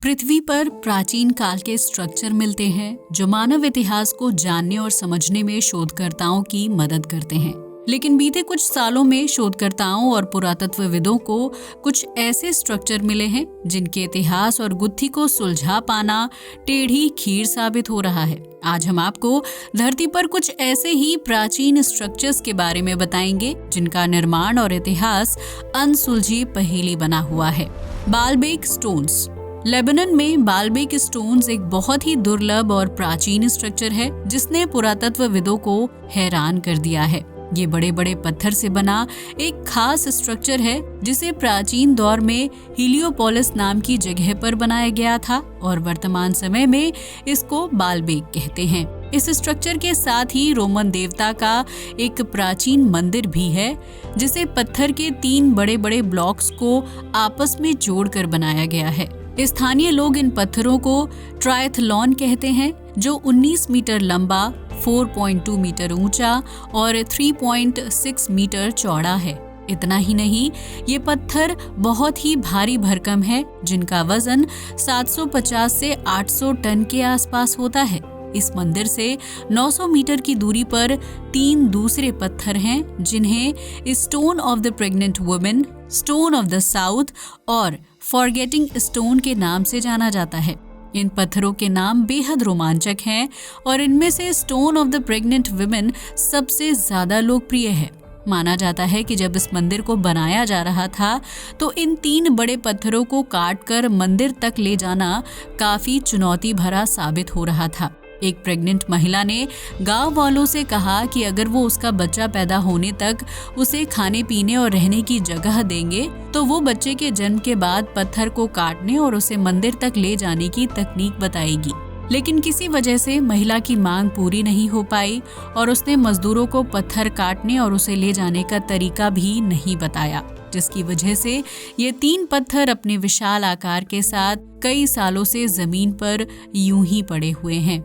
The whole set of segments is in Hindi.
पृथ्वी पर प्राचीन काल के स्ट्रक्चर मिलते हैं जो मानव इतिहास को जानने और समझने में शोधकर्ताओं की मदद करते हैं। लेकिन बीते कुछ सालों में शोधकर्ताओं और पुरातत्वविदों को कुछ ऐसे स्ट्रक्चर मिले हैं जिनके इतिहास और गुत्थी को सुलझा पाना टेढ़ी खीर साबित हो रहा है। आज हम आपको धरती पर कुछ ऐसे ही प्राचीन स्ट्रक्चर्स के बारे में बताएंगे जिनका निर्माण और इतिहास अनसुलझी पहेली बना हुआ है। Baalbek stones. लेबनान में बालबेक स्टोन्स एक बहुत ही दुर्लभ और प्राचीन स्ट्रक्चर है जिसने पुरातत्वविदों को हैरान कर दिया है। ये बड़े बड़े पत्थर से बना एक खास स्ट्रक्चर है जिसे प्राचीन दौर में हिलियोपोलिस नाम की जगह पर बनाया गया था और वर्तमान समय में इसको बालबेक कहते हैं। इस स्ट्रक्चर के साथ ही रोमन देवता का एक प्राचीन मंदिर भी है जिसे पत्थर के 3 बड़े बड़े ब्लॉक्स को आपस में जोड़कर बनाया गया है। स्थानीय लोग इन पत्थरों को ट्रायथलॉन कहते हैं जो 19 मीटर लंबा, 4.2 मीटर ऊंचा और 3.6 मीटर चौड़ा है। इतना ही नहीं, ये पत्थर बहुत ही भारी भरकम है जिनका वजन 750 से 800 टन के आसपास होता है। इस मंदिर से 900 मीटर की दूरी पर 3 दूसरे पत्थर हैं जिन्हें stone of the pregnant women, stone of the south और फॉरगेटिंग स्टोन के नाम से जाना जाता है। इन पत्थरों के नाम बेहद रोमांचक हैं और इनमें से stone of the pregnant women सबसे ज्यादा लोकप्रिय है। माना जाता है कि जब इस मंदिर को बनाया जा रहा था तो इन 3 बड़े पत्थरों को काटकर मंदिर तक ले जाना काफी चुनौती भरा साबित हो रहा था। एक प्रेग्नेंट महिला ने गांव वालों से कहा कि अगर वो उसका बच्चा पैदा होने तक उसे खाने पीने और रहने की जगह देंगे तो वो बच्चे के जन्म के बाद पत्थर को काटने और उसे मंदिर तक ले जाने की तकनीक बताएगी। लेकिन किसी वजह से महिला की मांग पूरी नहीं हो पाई और उसने मजदूरों को पत्थर काटने और उसे ले जाने का तरीका भी नहीं बताया, जिसकी वजह से ये 3 पत्थर अपने विशाल आकार के साथ कई सालों से जमीन पर यूं ही पड़े हुए हैं।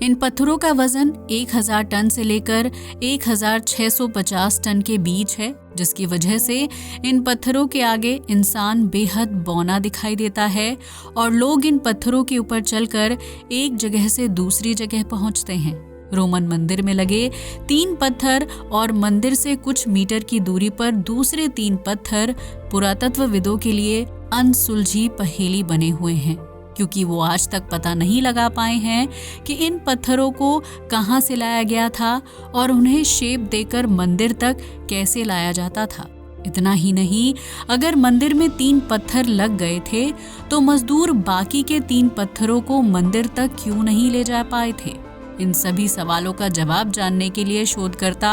इन पत्थरों का वजन 1000 टन से लेकर 1650 टन के बीच है, जिसकी वजह से इन पत्थरों के आगे इंसान बेहद बौना दिखाई देता है और लोग इन पत्थरों के ऊपर चलकर एक जगह से दूसरी जगह पहुंचते हैं। रोमन मंदिर में लगे 3 पत्थर और मंदिर से कुछ मीटर की दूरी पर दूसरे 3 पत्थर पुरातत्वविदों के लिए अनसुलझी पहेली बने हुए हैं, क्योंकि वो आज तक पता नहीं लगा पाए हैं कि इन पत्थरों को कहां से लाया गया था और उन्हें शेप देकर मंदिर तक कैसे लाया जाता था। इतना ही नहीं, अगर मंदिर में 3 पत्थर लग गए थे तो मजदूर बाकी के 3 पत्थरों को मंदिर तक क्यों नहीं ले जा पाए थे। इन सभी सवालों का जवाब जानने के लिए शोधकर्ता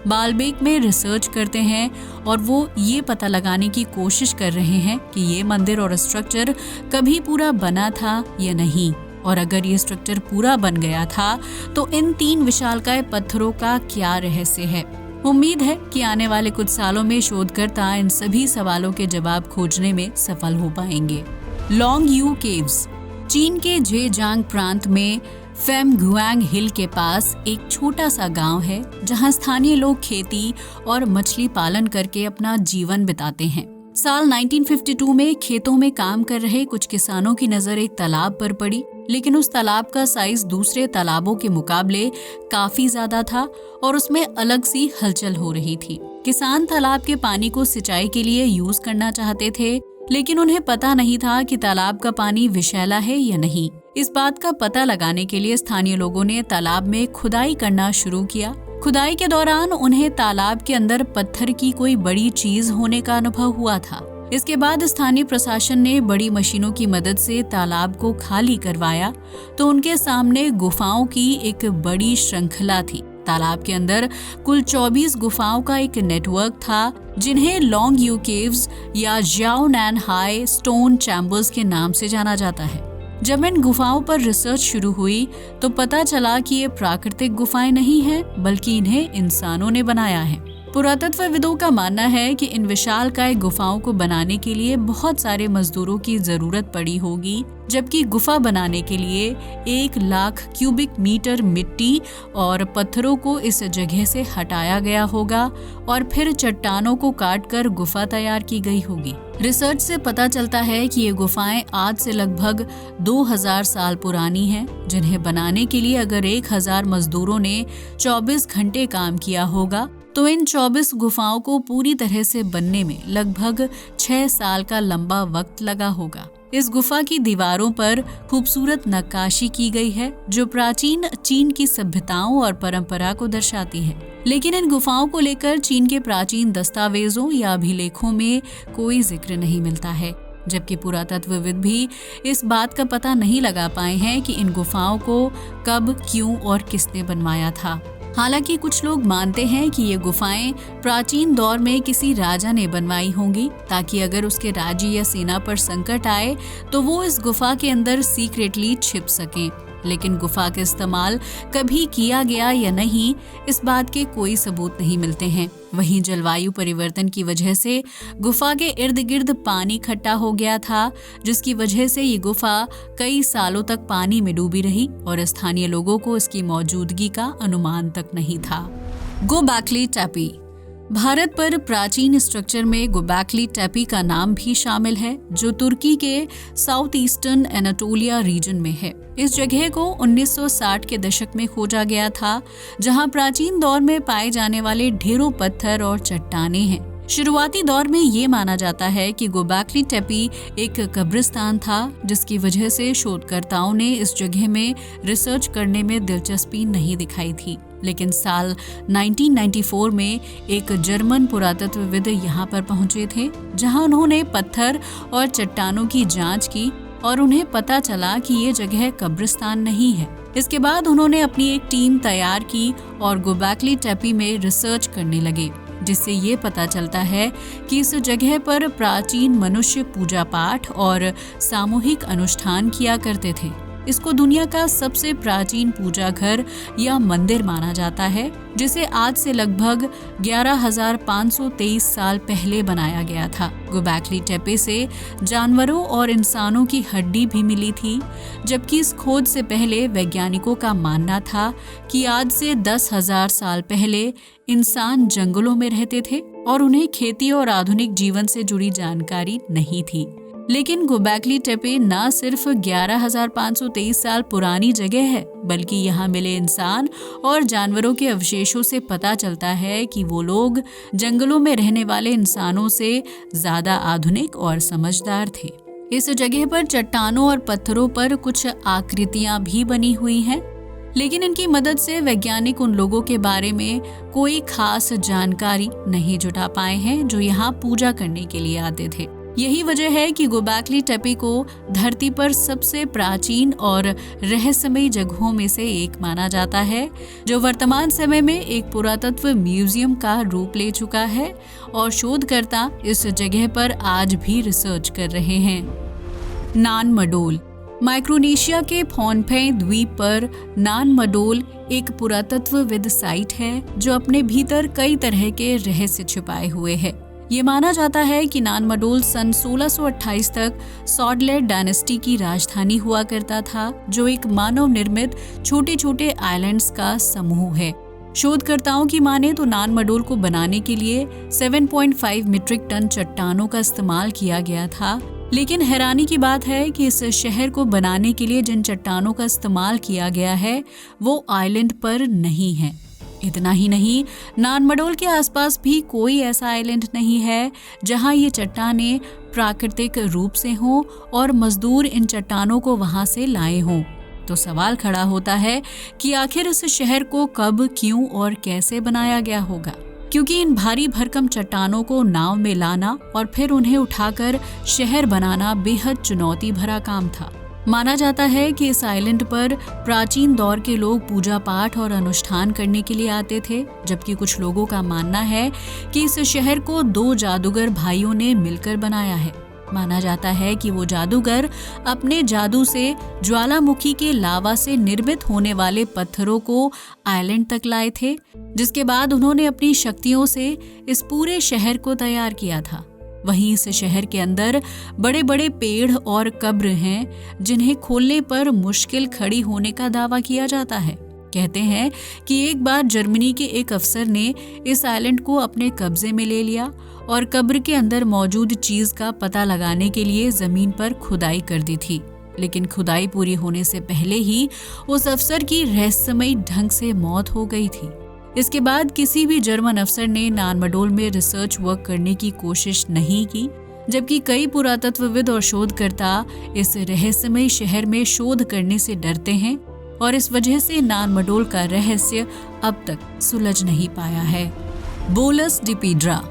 बालबेक में रिसर्च करते हैं और वो ये पता लगाने की कोशिश कर रहे हैं कि ये मंदिर और स्ट्रक्चर कभी पूरा बना था या नहीं, और अगर ये स्ट्रक्चर पूरा बन गया था तो इन 3 विशालकाय पत्थरों का क्या रहस्य है। उम्मीद है कि आने वाले कुछ सालों में शोधकर्ता इन सभी सवालों के जवाब खोजने में सफल हो पाएंगे। Long you caves. चीन के जेजांग प्रांत में फेमगुआंग हिल के पास एक छोटा सा गांव है जहां स्थानीय लोग खेती और मछली पालन करके अपना जीवन बिताते हैं। साल 1952 में खेतों में काम कर रहे कुछ किसानों की नजर एक तालाब पर पड़ी, लेकिन उस तालाब का साइज दूसरे तालाबों के मुकाबले काफी ज्यादा था और उसमें अलग सी हलचल हो रही थी। किसान तालाब के पानी को सिंचाई के लिए यूज करना चाहते थे, लेकिन उन्हें पता नहीं था कि तालाब का पानी विषैला है या नहीं। इस बात का पता लगाने के लिए स्थानीय लोगों ने तालाब में खुदाई करना शुरू किया। खुदाई के दौरान उन्हें तालाब के अंदर पत्थर की कोई बड़ी चीज होने का अनुभव हुआ था। इसके बाद स्थानीय प्रशासन ने बड़ी मशीनों की मदद से तालाब को खाली करवाया तो उनके सामने गुफाओं की एक बड़ी श्रृंखला थी। तालाब के अंदर कुल 24 गुफाओं का एक नेटवर्क था जिन्हें लॉन्ग यू केव्स या ज़्याओनान हाई स्टोन चैम्बर्स के नाम से जाना जाता है। जब इन गुफाओं पर रिसर्च शुरू हुई तो पता चला कि ये प्राकृतिक गुफाएं नहीं हैं, बल्कि इन्हें इंसानों ने बनाया है। पुरातत्वविदों का मानना है कि इन विशालकाय गुफाओं को बनाने के लिए बहुत सारे मजदूरों की जरूरत पड़ी होगी, जबकि गुफा बनाने के लिए 1 लाख क्यूबिक मीटर मिट्टी और पत्थरों को इस जगह से हटाया गया होगा और फिर चट्टानों को काटकर गुफा तैयार की गई होगी। रिसर्च से पता चलता है कि ये गुफाएं आज से लगभग 2000 साल पुरानी हैं, जिन्हें बनाने के लिए अगर 1000 मजदूरों ने 24 घंटे काम किया होगा तो इन 24 गुफाओं को पूरी तरह से बनने में लगभग 6 साल का लंबा वक्त लगा होगा। इस गुफा की दीवारों पर खूबसूरत नक्काशी की गई है जो प्राचीन चीन की सभ्यताओं और परंपरा को दर्शाती है। लेकिन इन गुफाओं को लेकर चीन के प्राचीन दस्तावेजों या अभिलेखों में कोई जिक्र नहीं मिलता है, जबकि पुरातत्वविद भी इस बात का पता नहीं लगा पाए हैं कि इन गुफाओं को कब, क्यों और किसने बनवाया था। हालांकि कुछ लोग मानते हैं कि ये गुफाएं प्राचीन दौर में किसी राजा ने बनवाई होंगी ताकि अगर उसके राज्य या सेना पर संकट आए तो वो इस गुफा के अंदर सीक्रेटली छिप सकें। लेकिन गुफा का इस्तेमाल कभी किया गया या नहीं, इस बात के कोई सबूत नहीं मिलते हैं। वहीं जलवायु परिवर्तन की वजह से गुफा के इर्द गिर्द पानी इकट्ठा हो गया था, जिसकी वजह से ये गुफा कई सालों तक पानी में डूबी रही और स्थानीय लोगों को इसकी मौजूदगी का अनुमान तक नहीं था। गोबेकली टेपी। भारत पर प्राचीन स्ट्रक्चर में गोबेकली टेपी का नाम भी शामिल है, जो तुर्की के साउथ ईस्टर्न एनाटोलिया रीजन में है। इस जगह को 1960 के दशक में खोजा गया था, जहां प्राचीन दौर में पाए जाने वाले ढेरों पत्थर और चट्टानें हैं। शुरुआती दौर में ये माना जाता है कि गोबेकली टेपी एक कब्रिस्तान था, जिसकी वजह से शोधकर्ताओं ने इस जगह में रिसर्च करने में दिलचस्पी नहीं दिखाई थी। लेकिन साल 1994 में एक जर्मन पुरातत्वविद यहाँ पर पहुंचे थे, जहां उन्होंने पत्थर और चट्टानों की जांच की और उन्हें पता चला कि ये जगह कब्रिस्तान नहीं है। इसके बाद उन्होंने अपनी एक टीम तैयार की और गोबेकली टेपी में रिसर्च करने लगे, जिससे ये पता चलता है कि इस जगह पर प्राचीन मनुष्य पूजा पाठ और सामूहिक अनुष्ठान किया करते थे। इसको दुनिया का सबसे प्राचीन पूजा घर या मंदिर माना जाता है, जिसे आज से लगभग 11,523 साल पहले बनाया गया था। गोबेकली टेपे से जानवरों और इंसानों की हड्डी भी मिली थी, जबकि इस खोज से पहले वैज्ञानिकों का मानना था कि आज से 10,000 साल पहले इंसान जंगलों में रहते थे और उन्हें खेती और आधुनिक जीवन से जुड़ी जानकारी नहीं थी। लेकिन गोबेकली टेपे न सिर्फ 11,523 साल पुरानी जगह है, बल्कि यहाँ मिले इंसान और जानवरों के अवशेषों से पता चलता है कि वो लोग जंगलों में रहने वाले इंसानों से ज्यादा आधुनिक और समझदार थे। इस जगह पर चट्टानों और पत्थरों पर कुछ आकृतियां भी बनी हुई हैं, लेकिन इनकी मदद से वैज्ञानिक उन लोगों के बारे में कोई खास जानकारी नहीं जुटा पाए हैं जो यहाँ पूजा करने के लिए आते थे। यही वजह है कि गोबेकली टेपी को धरती पर सबसे प्राचीन और रहस्यमयी जगहों में से एक माना जाता है, जो वर्तमान समय में एक पुरातत्व म्यूजियम का रूप ले चुका है और शोधकर्ता इस जगह पर आज भी रिसर्च कर रहे हैं। नान मडोल। माइक्रोनेशिया के फोनफे द्वीप पर नान मडोल एक पुरातत्वविद साइट है जो अपने भीतर कई तरह के रहस्य छिपाए हुए है। ये माना जाता है कि नान मडोल सन 1628 तक सॉडलेट डायनेस्टी की राजधानी हुआ करता था, जो एक मानव निर्मित छोटे छोटे आइलैंड्स का समूह है। शोधकर्ताओं की माने तो नान मडोल को बनाने के लिए 7.5 मीट्रिक टन चट्टानों का इस्तेमाल किया गया था। लेकिन हैरानी की बात है कि इस शहर को बनाने के लिए जिन चट्टानों का इस्तेमाल किया गया है वो आइलैंड पर नहीं है। इतना ही नहीं, नान मडोल के आसपास भी कोई ऐसा आइलैंड नहीं है जहां ये चट्टानें प्राकृतिक रूप से हों और मजदूर इन चट्टानों को वहां से लाए हों। तो सवाल खड़ा होता है कि आखिर इस शहर को कब, क्यों और कैसे बनाया गया होगा, क्योंकि इन भारी भरकम चट्टानों को नाव में लाना और फिर उन्हें उठाकर शहर बनाना बेहद चुनौती भरा काम था। माना जाता है कि इस आइलैंड पर प्राचीन दौर के लोग पूजा पाठ और अनुष्ठान करने के लिए आते थे, जबकि कुछ लोगों का मानना है कि इस शहर को 2 जादूगर भाइयों ने मिलकर बनाया है। माना जाता है कि वो जादूगर अपने जादू से ज्वालामुखी के लावा से निर्मित होने वाले पत्थरों को आइलैंड तक लाए थे, जिसके बाद उन्होंने अपनी शक्तियों से इस पूरे शहर को तैयार किया था। वहीं इस शहर के अंदर बड़े बड़े पेड़ और कब्र हैं जिन्हें खोलने पर मुश्किल खड़ी होने का दावा किया जाता है। कहते हैं कि एक बार जर्मनी के एक अफसर ने इस आइलैंड को अपने कब्जे में ले लिया और कब्र के अंदर मौजूद चीज का पता लगाने के लिए जमीन पर खुदाई कर दी थी, लेकिन खुदाई पूरी होने से पहले ही उस अफसर की रहस्यमयी ढंग से मौत हो गई थी। इसके बाद किसी भी जर्मन अफसर ने नानमडोल में रिसर्च वर्क करने की कोशिश नहीं की, जबकि कई पुरातत्वविद और शोधकर्ता इस रहस्यमय शहर में शोध करने से डरते हैं और इस वजह से नानमडोल का रहस्य अब तक सुलझ नहीं पाया है। बोलस डी पीड्रा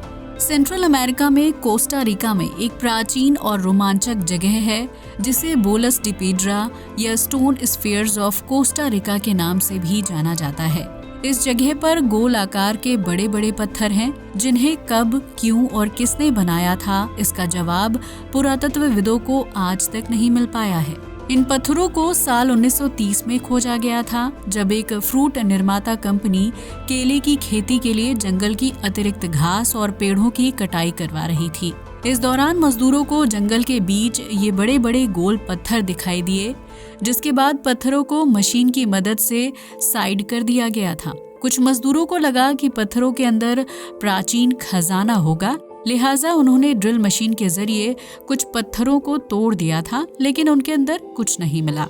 सेंट्रल अमेरिका में कोस्टा रिका में एक प्राचीन और रोमांचक जगह है जिसे बोलस डी पीड्रा या stone spheres of Costa Rica के नाम से भी जाना जाता है। इस जगह पर गोल आकार के बड़े बड़े पत्थर हैं जिन्हें कब, क्यों और किसने बनाया था, इसका जवाब पुरातत्वविदों को आज तक नहीं मिल पाया है। इन पत्थरों को साल 1930 में खोजा गया था, जब एक फ्रूट निर्माता कंपनी केले की खेती के लिए जंगल की अतिरिक्त घास और पेड़ों की कटाई करवा रही थी। इस दौरान मजदूरों को जंगल के बीच ये बड़े बड़े गोल पत्थर दिखाई दिए, जिसके बाद पत्थरों को मशीन की मदद से साइड कर दिया गया था। कुछ मजदूरों को लगा कि पत्थरों के अंदर प्राचीन खजाना होगा, लिहाजा उन्होंने ड्रिल मशीन के जरिए कुछ पत्थरों को तोड़ दिया था, लेकिन उनके अंदर कुछ नहीं मिला।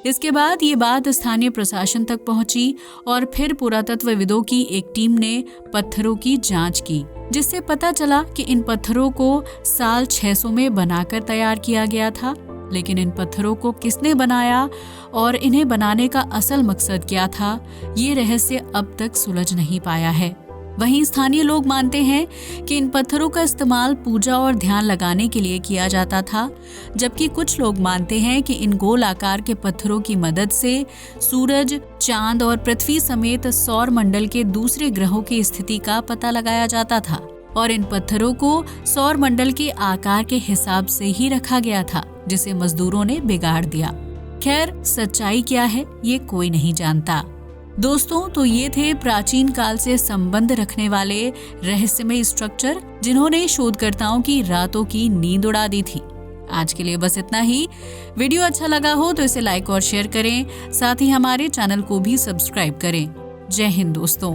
इसके बाद ये बात स्थानीय प्रशासन तक पहुंची और फिर पुरातत्वविदों की एक टीम ने पत्थरों की जांच की, जिससे पता चला कि इन पत्थरों को साल 600 में बनाकर तैयार किया गया था। लेकिन इन पत्थरों को किसने बनाया और इन्हें बनाने का असल मकसद क्या था, ये रहस्य अब तक सुलझ नहीं पाया है। वहीं स्थानीय लोग मानते हैं कि इन पत्थरों का इस्तेमाल पूजा और ध्यान लगाने के लिए किया जाता था, जबकि कुछ लोग मानते हैं कि इन गोल आकार के पत्थरों की मदद से सूरज, चांद और पृथ्वी समेत सौर मंडल के दूसरे ग्रहों की स्थिति का पता लगाया जाता था और इन पत्थरों को सौर मंडल के आकार के हिसाब से ही रखा गया था, जिसे मजदूरों ने बिगाड़ दिया। खैर, सच्चाई क्या है ये कोई नहीं जानता। दोस्तों, तो ये थे प्राचीन काल से संबंध रखने वाले रहस्यमय स्ट्रक्चर जिन्होंने शोधकर्ताओं की रातों की नींद उड़ा दी थी। आज के लिए बस इतना ही। वीडियो अच्छा लगा हो तो इसे लाइक और शेयर करें, साथ ही हमारे चैनल को भी सब्सक्राइब करें। जय हिंद दोस्तों।